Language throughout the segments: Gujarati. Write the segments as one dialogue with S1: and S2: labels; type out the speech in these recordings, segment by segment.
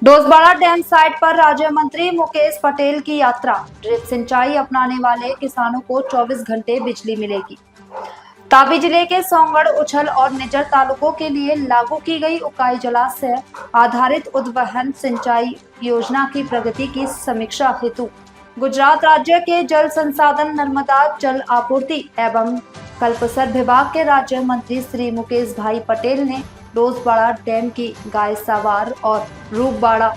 S1: डोसबाड़ा डैम साइट पर राज्य मंत्री मुकेश पटेल की यात्रा। ड्रिप सिंचाई अपनाने वाले किसानों को 24 घंटे बिजली मिलेगी। तापी जिले के सोनगढ़, उछल और निजर तालुकों के लिए लागू की गई उकाई जलाशय आधारित उद्वहन सिंचाई योजना की प्रगति की समीक्षा हेतु गुजरात राज्य के जल संसाधन, नर्मदा जल आपूर्ति एवं कल्पसर विभाग के राज्य मंत्री श्री मुकेश भाई पटेल ने डोसबाड़ा डैम की गायसावार और रूपबाड़ा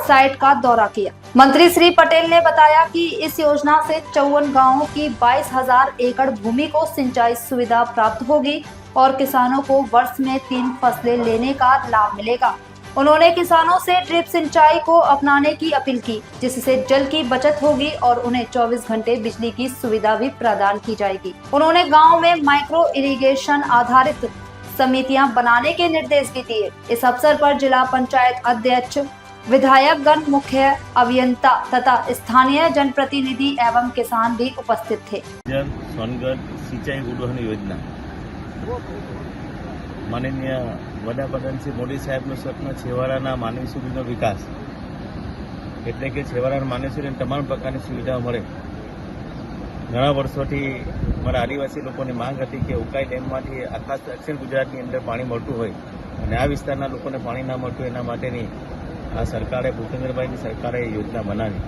S1: साइट का दौरा किया। मंत्री श्री पटेल ने बताया कि इस योजना से 54 गांवों की 22,000 एकड़ भूमि को सिंचाई सुविधा प्राप्त होगी और किसानों को वर्ष में 3 फसलें लेने का लाभ मिलेगा। उन्होंने किसानों से ड्रिप सिंचाई को अपनाने की अपील की, जिससे जल की बचत होगी और उन्हें 24 घंटे बिजली की सुविधा भी प्रदान की जाएगी। उन्होंने गाँव में माइक्रो इरिगेशन आधारित समितियां बनाने के निर्देश भी दिए। इस अवसर पर जिला पंचायत अध्यक्ष, विधायकगण, मुख्य अभियंता तथा स्थानीय जनप्रतिनिधि एवं किसान भी उपस्थित थे।
S2: सोनगढ़ सिंचाई उद्वहन योजना माननीय वडाप्रधान श्री मोदी साहेबનું સપનું છેવાડાના માનવી સુધીનો વિકાસ, એટલે કે છેવાડાના માનવી સુધીને તમામ પ્રકારની સુવિધાઓ મળે। ઘણા વર્ષોથી મારા આદિવાસી લોકોની માંગ હતી કે ઉકાઈ ડેમમાંથી આખા દક્ષિણ ગુજરાતની અંદર પાણી મળતું હોય અને આ વિસ્તારના લોકોને પાણી ના મળતું એના માટેની આ સરકારે, ભૂપેન્દ્રભાઈની સરકારે યોજના બનાવી।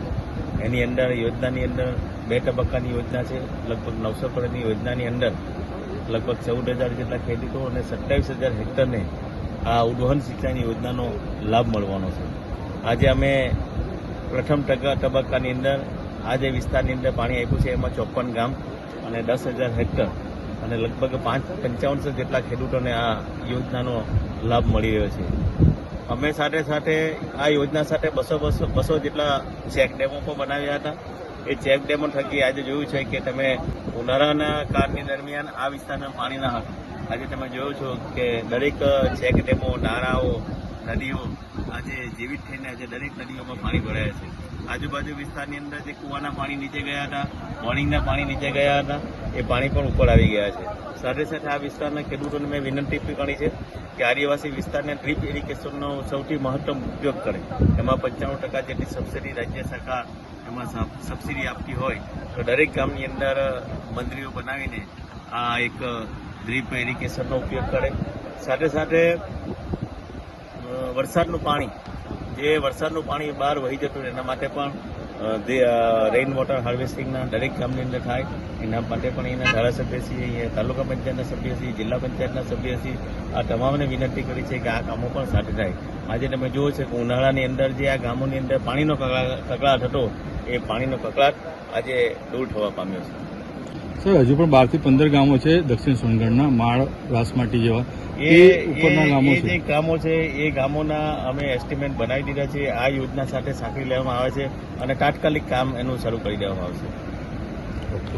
S2: એની અંદર યોજનાની અંદર 2 તબક્કાની યોજના છે। લગભગ 900 કરોડની યોજનાની અંદર લગભગ 14,000 જેટલા ખેડૂતો અને 27,000 હેક્ટરને આ ઉદ્વહન સિંચાઈની યોજનાનો લાભ મળવાનો છે। આજે અમે પ્રથમ તબક્કાની અંદર આ જે વિસ્તારની અંદર પાણી આપ્યું છે એમાં 54 ગામ અને 10,000 હેક્ટર અને લગભગ 5500 જેટલા ખેડૂતોને આ યોજનાનો લાભ મળી રહ્યો છે। અમે સાથે સાથે આ યોજના સાથે 200 જેટલા ચેક ડેમો પણ બનાવ્યા હતા। એ ચેક ડેમો થકી આજે જોયું છે કે તમે ઉનાળાના કાળની દરમિયાન આ વિસ્તારમાં પાણી ના હતું। આજે તમે જોયો છો કે દરેક ચેક ડેમો, નાળાઓ, નદીઓ આજે જીવિત થઈને આજે દરેક નદીઓમાં પાણી ભરાયા છે। આજુબાજુ વિસ્તારની અંદર જે કૂવાના પાણી નીચે ગયા હતા, બોરિંગના પાણી નીચે ગયા હતા, એ પાણી પણ ઉપર આવી ગયા છે। સાથે સાથે આ વિસ્તારના ખેડૂતોને મેં વિનંતી કરી છે કે આદિવાસી વિસ્તારને ડ્રીપ ઇરિગેશનનો સૌથી મહત્તમ ઉપયોગ કરે। એમાં 95% જેટલી સબસિડી રાજ્ય સરકાર એમાં સબસિડી આપતી હોય તો દરેક ગામની અંદર મંડળીઓ બનાવીને આ એક ડ્રીપ ઇરિગેશનનો ઉપયોગ કરે। સાથે સાથે વરસાદનું પાણી, જે વરસાદનું પાણી બહાર વહી જતું એના માટે પણ રેઇન વોટર હાર્વેસ્ટિંગના દરેક ગામની અંદર થાય એના માટે પણ એના ધારાસભ્યશ્રી, તાલુકા પંચાયતના સભ્યશ્રી, જિલ્લા પંચાયતના સભ્યશ્રી આ તમામને વિનંતી કરી છે કે આ કામો પણ સાથે થાય। આજે તમે જુઓ છો કે ઉનાળાની અંદર જે આ ગામોની અંદર પાણીનો કકળાટ હતો એ પાણીનો કકળાટ આજે દૂર થવા પામ્યો છે।
S3: સર, હજુ પણ 12 થી 15 ગામો છે દક્ષિણ સોનગઢના, માળ, વાસમાટી જેવા એ ઉપરના ગામો છે।
S2: જે ગામો છે એ ગામોના અમે એસ્ટિમેટ બનાવી દીધા છે। આ યોજના સાથે સાંકળી લેવામાં આવે છે અને તાત્કાલિક કામ એનું શરૂ કરી દેવામાં આવશે।
S3: ઓકે।